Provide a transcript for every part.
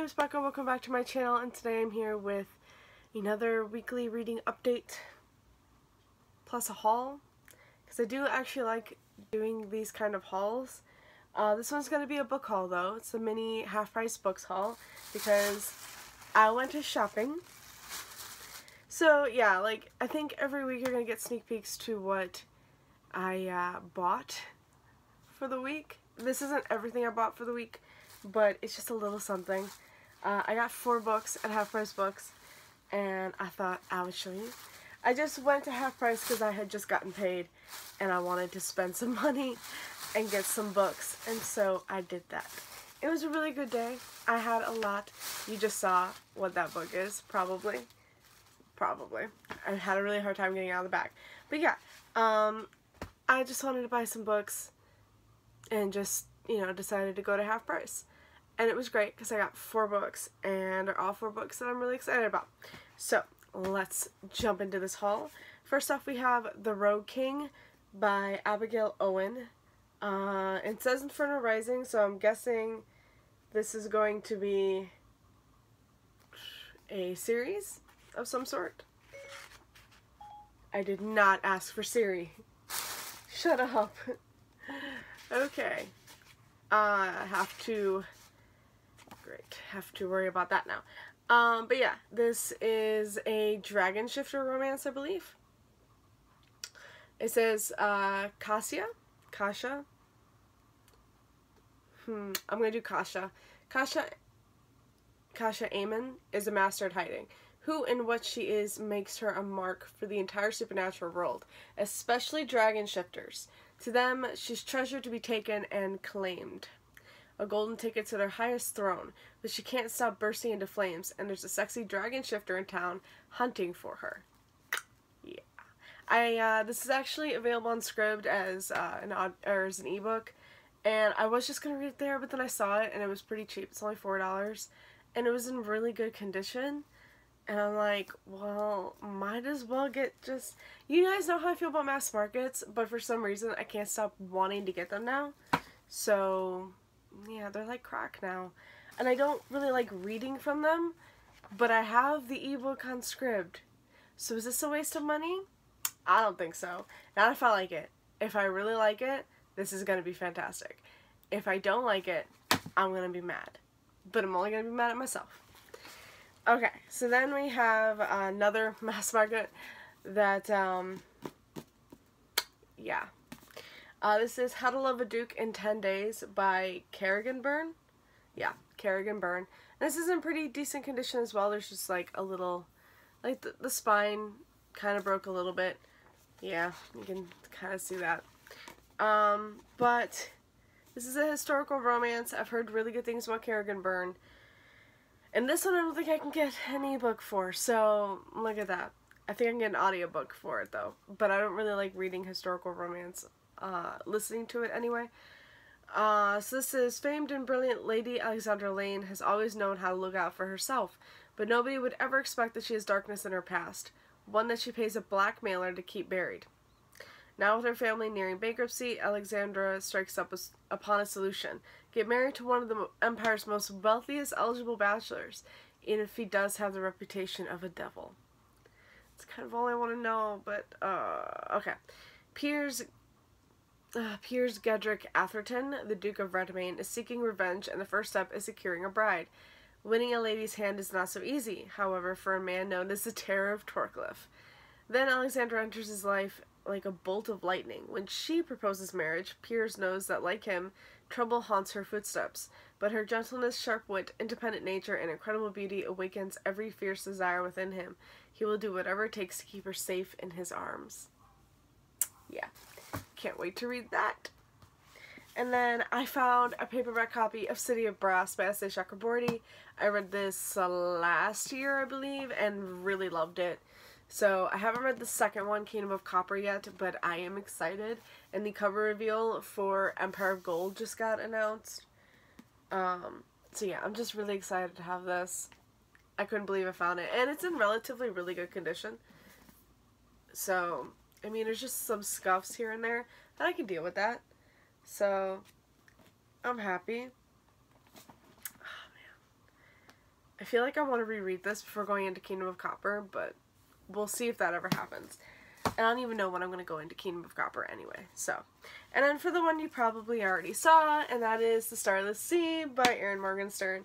name is Becca, welcome back to my channel, and today I'm here with another weekly reading update plus a haul, because I do actually like doing these kind of hauls. This one's going to be a book haul though. It's a mini half-price books haul because I went to shopping. So yeah, like I think every week you're going to get sneak peeks to what I bought for the week. This isn't everything I bought for the week, but it's just a little something. I got 4 books at Half Price Books, and I thought I would show you. I just went to Half Price because I had just gotten paid, and I wanted to spend some money and get some books, and so I did that. It was a really good day. I had a lot. You just saw what that book is, probably. I had a really hard time getting out of the bag. But yeah, I just wanted to buy some books and just, you know, decided to go to Half Price. And it was great because I got 4 books, and they're all 4 books that I'm really excited about. So let's jump into this haul. First off, we have The Rogue King by Abigail Owen. It says Inferno Rising, so I'm guessing this is going to be a series of some sort. I did not ask for Siri. Shut up. Okay. Have to worry about that now. But yeah, this is a dragon shifter romance, I believe. It says, Kasha? I'm gonna do Kasha. Kasha Amon is a master at hiding. Who and what she is makes her a mark for the entire supernatural world, especially dragon shifters. To them, she's treasured to be taken and claimed. A golden ticket to their highest throne, but she can't stop bursting into flames, and there's a sexy dragon shifter in town hunting for her. Yeah. This is actually available on Scribd as an ebook, and I was just gonna read it there, but then I saw it and it was pretty cheap. It's only $4, and it was in really good condition. And I'm like, well, might as well get just... You guys know how I feel about mass markets, but for some reason I can't stop wanting to get them now. So, yeah, they're like crack now. And I don't really like reading from them, but I have the ebook on Scribd. So is this a waste of money? I don't think so. Not if I like it. If I really like it, this is going to be fantastic. If I don't like it, I'm going to be mad. But I'm only going to be mad at myself. Okay, so then we have another mass market that, yeah. This is How to Love a Duke in 10 Days by Kerrigan Byrne. Yeah, Kerrigan Byrne. And this is in pretty decent condition as well. There's just like a little, like the spine kind of broke a little bit. Yeah, you can kind of see that. But this is a historical romance. I've heard really good things about Kerrigan Byrne. And this one I don't think I can get an ebook for, so look at that. I think I can get an audiobook for it though, but I don't really like reading historical romance, listening to it anyway. So this is famed and brilliant Lady Alexandra Lane has always known how to look out for herself, but nobody would ever expect that she has darkness in her past, one that she pays a blackmailer to keep buried. Now with her family nearing bankruptcy, Alexandra strikes up upon a solution. Get married to one of the Empire's most wealthiest eligible bachelors, even if he does have the reputation of a devil. That's kind of all I want to know, but, okay. Piers Gedrick Atherton, the Duke of Redmayne, is seeking revenge, and the first step is securing a bride. Winning a lady's hand is not so easy, however, for a man known as the Terror of Torcliffe. Then Alexandra enters his life like a bolt of lightning. When she proposes marriage, Piers knows that, like him, trouble haunts her footsteps, but her gentleness, sharp wit, independent nature, and incredible beauty awakens every fierce desire within him. He will do whatever it takes to keep her safe in his arms. Yeah, can't wait to read that. And then I found a paperback copy of City of Brass by S.A. Chakraborty. I read this last year, I believe, and really loved it. So I haven't read the second one, Kingdom of Copper, yet, but I am excited. And the cover reveal for Empire of Gold just got announced. So yeah, I'm just really excited to have this. I couldn't believe I found it. And it's in relatively really good condition. So, I mean, there's just some scuffs here and there, and I can deal with that. So, I'm happy. Oh, man. I feel like I want to reread this before going into Kingdom of Copper, but we'll see if that ever happens. And I don't even know when I'm going to go into Kingdom of Copper anyway, so. And then for the one you probably already saw, and that is The Starless Sea by Erin Morgenstern,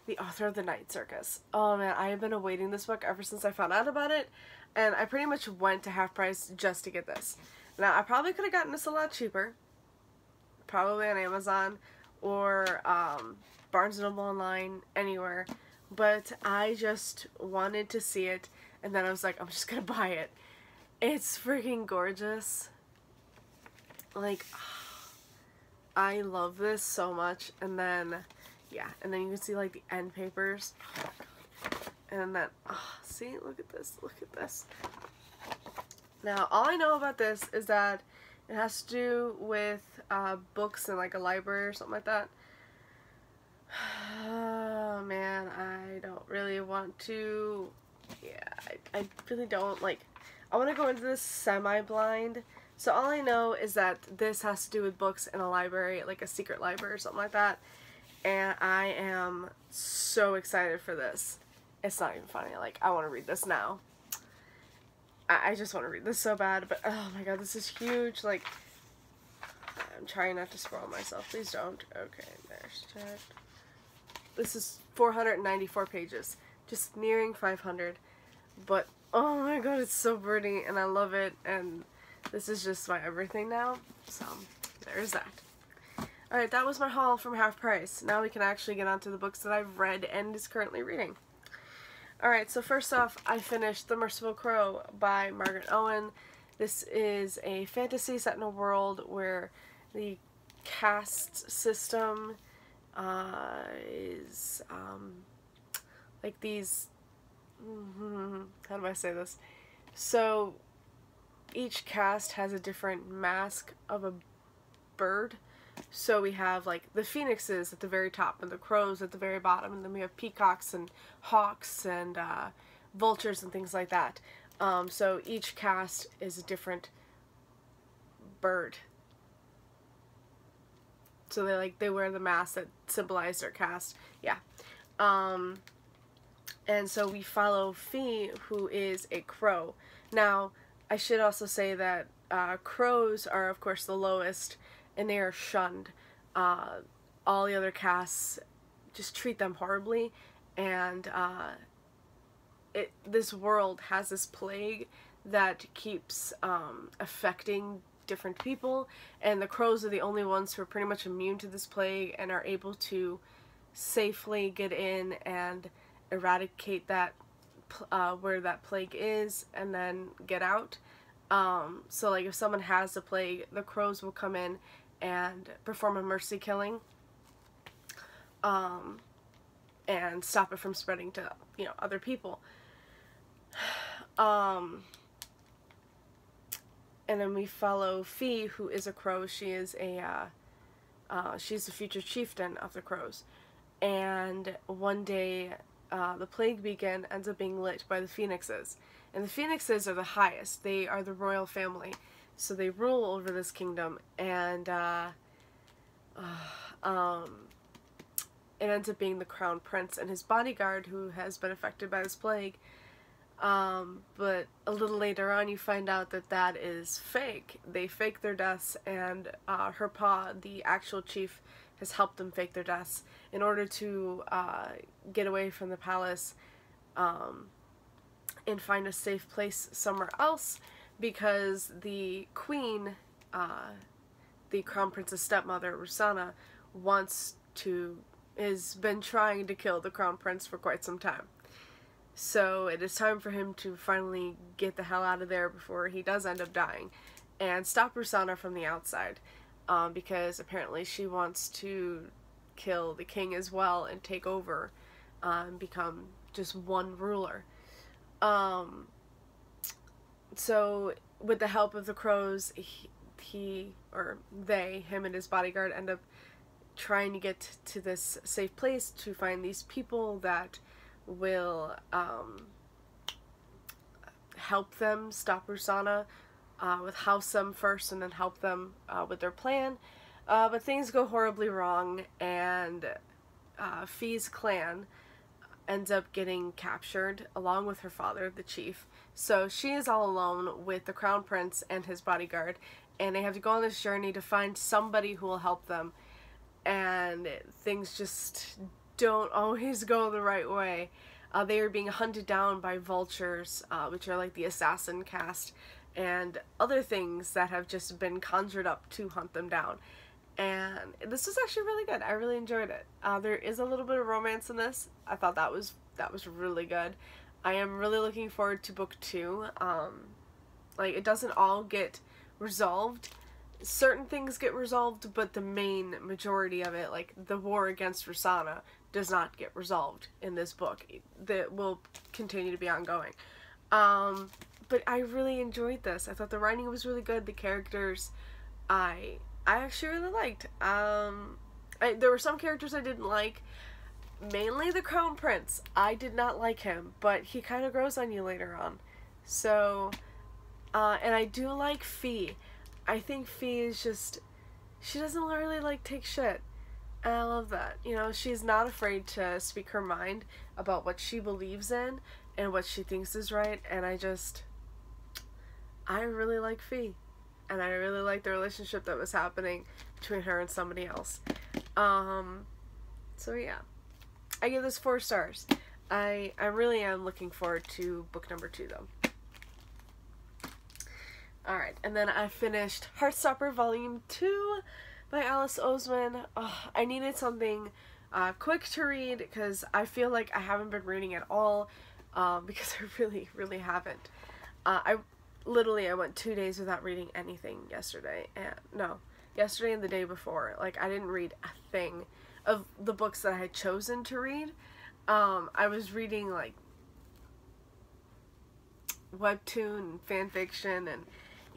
the author of The Night Circus. Oh man, I have been awaiting this book ever since I found out about it, and I pretty much went to half price just to get this. Now, I probably could have gotten this a lot cheaper, probably on Amazon, or Barnes & Noble online, anywhere, but I just wanted to see it, and then I was like, I'm just gonna buy it. It's freaking gorgeous. Like, I love this so much. And then, yeah, and then you can see like the end papers. And then, see, look at this, look at this. Now, all I know about this is that it has to do with books in like a library or something like that. Oh man, I don't really want to, yeah, I really don't, like, I want to go into this semi-blind, so all I know is that this has to do with books in a library, like a secret library or something like that, and I am so excited for this. It's not even funny, like, I want to read this now. I just want to read this so bad, but oh my god, this is huge, like, I'm trying not to spoil myself, please don't. Okay, there's check. This is 494 pages, just nearing 500, but oh my god, it's so pretty, and I love it, and this is just my everything now, so there's that. Alright, that was my haul from Half Price. Now we can actually get on to the books that I've read and is currently reading. Alright, so first off, I finished The Merciful Crow by Margaret Owen. This is a fantasy set in a world where the caste system is like these, how do I say this? So each caste has a different mask of a bird. So we have like the phoenixes at the very top and the crows at the very bottom, and then we have peacocks and hawks and vultures and things like that. So each caste is a different bird. So they wear the masks that symbolize their caste. Yeah. And so we follow Fee, who is a crow. Now, I should also say that crows are, of course, the lowest, and they are shunned. All the other castes just treat them horribly, and this world has this plague that keeps affecting different people, and the crows are the only ones who are pretty much immune to this plague and are able to safely get in and eradicate that where that plague is and then get out. So like if someone has the plague, the crows will come in and perform a mercy killing and stop it from spreading to, you know, other people. And then we follow Fee, who is a crow. She is she's the future chieftain of the crows. And one day, the plague beacon ends up being lit by the phoenixes. And the phoenixes are the highest. They are the royal family. So they rule over this kingdom. And it ends up being the crown prince and his bodyguard, who has been affected by this plague. But a little later on you find out that that is fake. They fake their deaths, and her pa, the actual chief, has helped them fake their deaths in order to get away from the palace and find a safe place somewhere else, because the queen, the crown prince's stepmother, Rosanna, has been trying to kill the crown prince for quite some time. So it is time for him to finally get the hell out of there before he does end up dying, and stop Rosanna from the outside, because apparently she wants to kill the king as well and take over and become just one ruler. So with the help of the crows, him and his bodyguard end up trying to get to this safe place to find these people that will help them stop Rosanna, with house them first and then help them with their plan. But things go horribly wrong, and Fee's clan ends up getting captured along with her father, the chief. So she is all alone with the crown prince and his bodyguard, and they have to go on this journey to find somebody who will help them. And things just don't always go the right way. They are being hunted down by vultures, which are like the assassin caste, and other things that have just been conjured up to hunt them down. And this was actually really good. I really enjoyed it. There is a little bit of romance in this. I thought that was really good. I am really looking forward to book 2. Like, it doesn't all get resolved. Certain things get resolved, but the main majority of it, like the war against Rosanna, does not get resolved in this book. That will continue to be ongoing. But I really enjoyed this. I thought the writing was really good. The characters, I actually really liked. There were some characters I didn't like. Mainly the Crown Prince. I did not like him, but he kind of grows on you later on. So, and I do like Fee. I think Fee is just, she doesn't really like take shit. And I love that. You know, she's not afraid to speak her mind about what she believes in and what she thinks is right. And I really like Fee. And I really like the relationship that was happening between her and somebody else. So yeah. I give this 4 stars. I really am looking forward to book number 2 though. Alright, and then I finished Heartstopper Volume 2 by Alice Oseman. I needed something quick to read because I feel like I haven't been reading at all, because I really haven't. I went 2 days without reading anything yesterday, yesterday and the day before. Like, I didn't read a thing of the books that I had chosen to read. I was reading like webtoon and fanfiction, and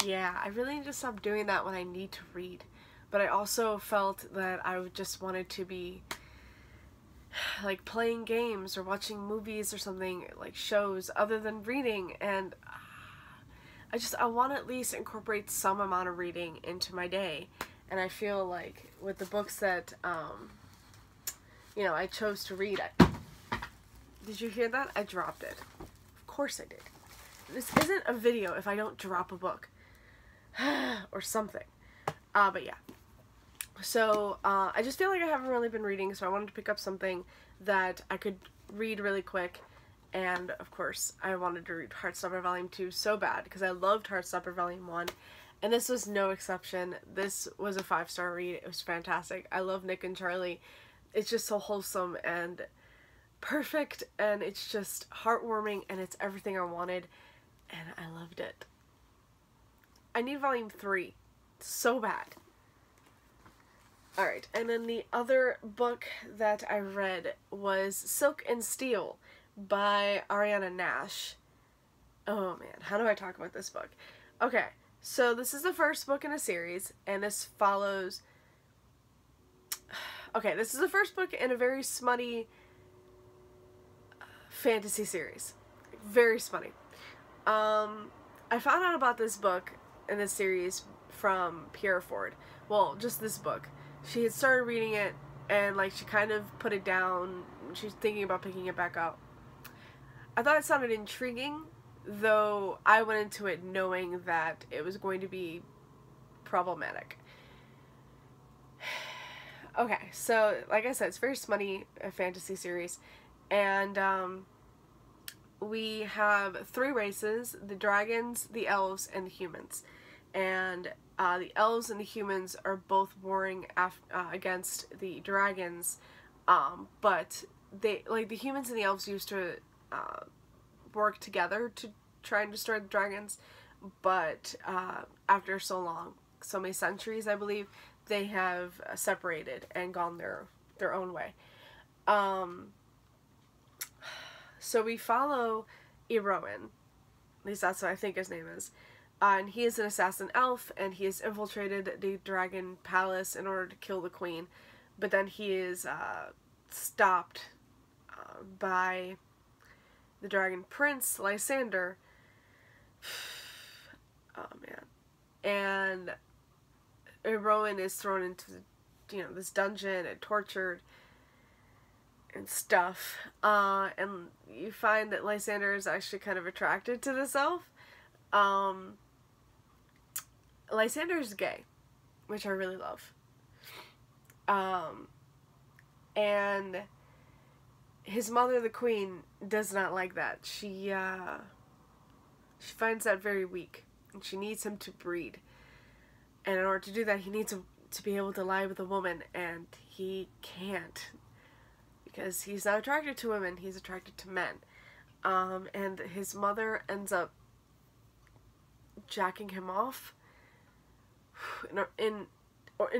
yeah, I really need to stop doing that when I need to read. But I also felt that I just wanted to be like playing games or watching movies or something, like shows, other than reading, and I want to at least incorporate some amount of reading into my day. And I feel like with the books that I chose to read, did you hear that? I dropped it. Of course I did. This isn't a video if I don't drop a book. Or something. But yeah. So, I just feel like I haven't really been reading, so I wanted to pick up something that I could read really quick. And, of course, I wanted to read Heartstopper Volume 2 so bad, because I loved Heartstopper Volume 1. And this was no exception. This was a 5-star read. It was fantastic. I love Nick and Charlie. It's just so wholesome and perfect, and it's just heartwarming, and it's everything I wanted, and I loved it. I need Volume 3 so bad. Alright, and then the other book that I read was Silk and Steel by Ariana Nash. Oh man, how do I talk about this book? Okay, so this is the first book in a series, and this follows... Okay, this is the first book in a very smutty fantasy series. Very smutty. I found out about this book in this series from Pierre Ford. Well, just this book. She had started reading it, and like she kind of put it down. She's thinking about picking it back up. I thought it sounded intriguing, though I went into it knowing that it was going to be problematic. Okay, so like I said, it's very smutty, a fantasy series, and we have 3 races: the dragons, the elves, and the humans. And the elves and the humans are both warring against the dragons, but the humans and the elves used to work together to try and destroy the dragons, but after so many centuries, I believe, they have separated and gone their own way. So we follow Eroin, at least that's what I think his name is, and he is an assassin elf, and he has infiltrated the dragon palace in order to kill the queen, but then he is stopped by the dragon prince, Lysander. Oh man. And Eroin is thrown into this dungeon and tortured. and stuff. And you find that Lysander is actually kind of attracted to this elf. Lysander is gay, which I really love. And his mother, the queen, does not like that. She finds that very weak, and she needs him to breed. And in order to do that, he needs to be able to lie with a woman, and he can't. Because he's not attracted to women, he's attracted to men. And his mother ends up jacking him off in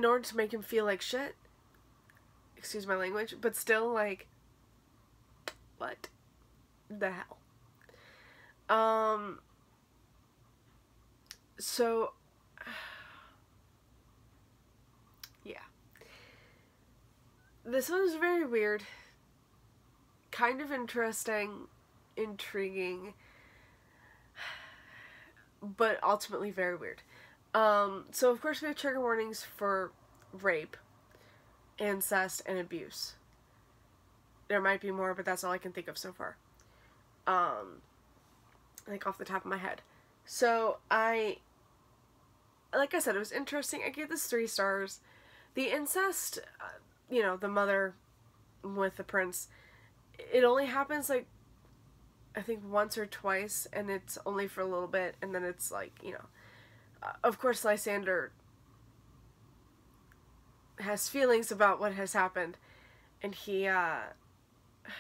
order to make him feel like shit. Excuse my language, but still, like, what the hell? So, yeah. This one is very weird. Kind of interesting, intriguing, but ultimately very weird. So of course we have trigger warnings for rape, incest, and abuse. There might be more, but that's all I can think of so far. Like off the top of my head. So like I said, it was interesting. I gave this 3 stars. The incest, you know, the mother with the prince, it only happens, like, I think once or twice, and it's only for a little bit, and then it's like, you know, of course Lysander has feelings about what has happened, and he, how do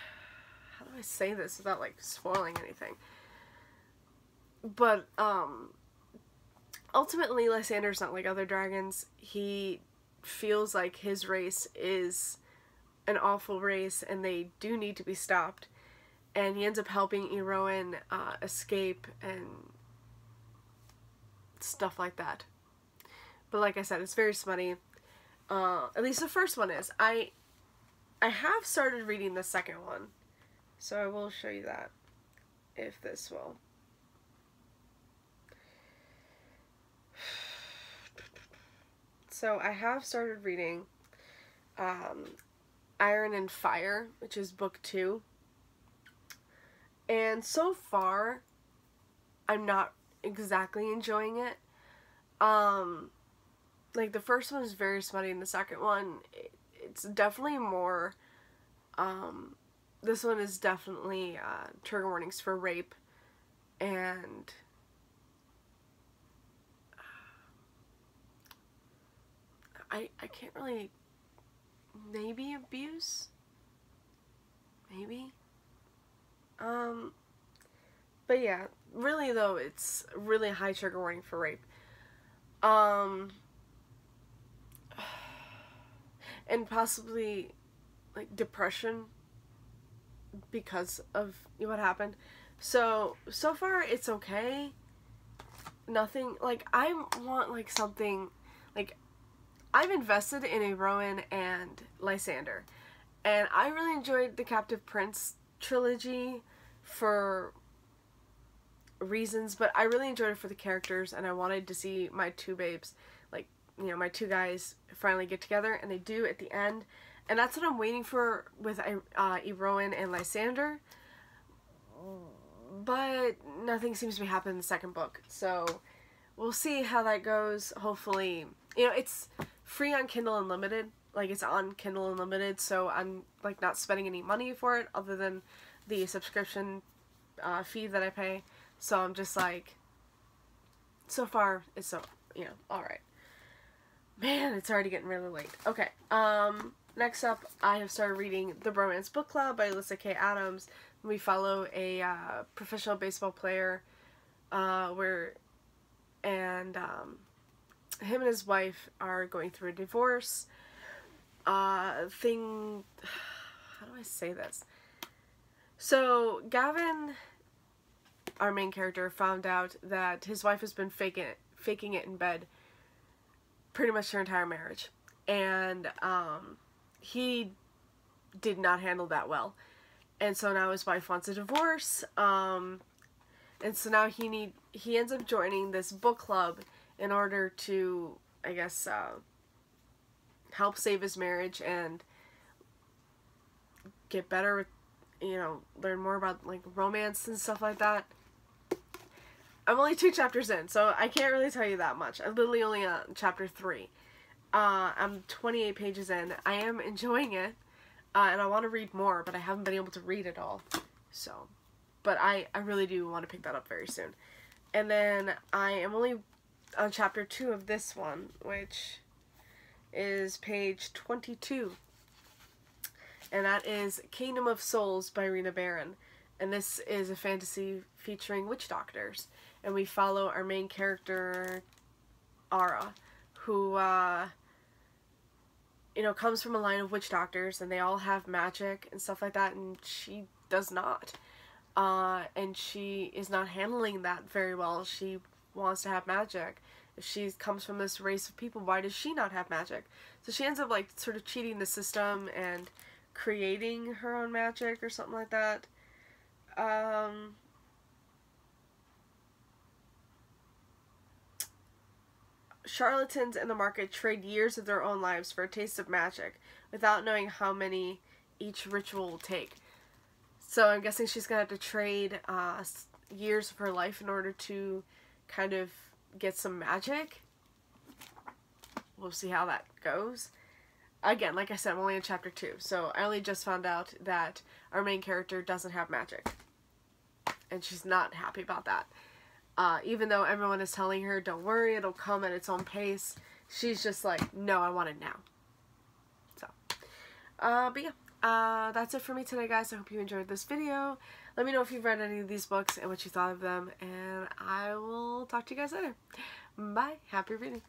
I say this without, like, spoiling anything? But, ultimately Lysander's not like other dragons. He feels like his race is an awful race, and they do need to be stopped. And he ends up helping Eroin escape and stuff like that. But like I said, it's very smutty. At least the first one is. I have started reading the second one, so I will show you that, if this will. So I have started reading Iron and Fire, which is book 2. And so far, I'm not exactly enjoying it. Like, the first one is very smutty, and the second one, it's definitely more, this one is definitely, trigger warnings for rape, and, I can't really, maybe abuse? Maybe? But yeah, really though, it's really high trigger warning for rape. And possibly, like, depression because of what happened. So far it's okay. Nothing, like, I want, like, something, like, I'm invested in Eroin and Lysander. And I really enjoyed the Captive Prince trilogy for reasons, but I really enjoyed it for the characters, and I wanted to see my 2 babes, like, you know, my 2 guys finally get together, and they do at the end. And that's what I'm waiting for with Eroin and Lysander. But nothing seems to be happening in the second book, so we'll see how that goes. Hopefully, you know, it's free on Kindle Unlimited. Like, it's on Kindle Unlimited, so I'm, like, not spending any money for it other than the subscription fee that I pay. So I'm just like, so far, it's so, you know, alright. Man, it's already getting really late. Okay, next up, I have started reading The Bromance Book Club by Alyssa K. Adams. We follow a professional baseball player, him and his wife are going through a divorce. How do I say this? So, Gavin, our main character, found out that his wife has been faking it in bed pretty much their entire marriage. And, he did not handle that well. And so now his wife wants a divorce, and so now he ends up joining this book club in order to, I guess, help save his marriage and get better with, you know, learn more about like romance and stuff like that. I'm only 2 chapters in, so I can't really tell you that much. I'm literally only on chapter 3. I'm 28 pages in. I am enjoying it, and I want to read more, but I haven't been able to read it all. So, but I really do want to pick that up very soon. And then I am only on chapter 2 of this one, which is page 22. And that is Kingdom of Souls by Rena Barron. And this is a fantasy featuring witch doctors. And we follow our main character, Ara, who, you know, comes from a line of witch doctors, and they all have magic and stuff like that, and she does not. And she is not handling that very well. She wants to have magic. If she comes from this race of people, why does she not have magic? So she ends up, like, sort of cheating the system and creating her own magic or something like that. Charlatans in the market trade years of their own lives for a taste of magic without knowing how many each ritual will take. So I'm guessing she's going to have to trade years of her life in order to kind of get some magic. We'll see how that goes. Again, like I said, I'm only in chapter 2, so I only just found out that our main character doesn't have magic. And she's not happy about that. Even though everyone is telling her, don't worry, it'll come at its own pace, she's just like, no, I want it now. So, but yeah, that's it for me today, guys. I hope you enjoyed this video. Let me know if you've read any of these books and what you thought of them, and I will talk to you guys later. Bye. Happy reading.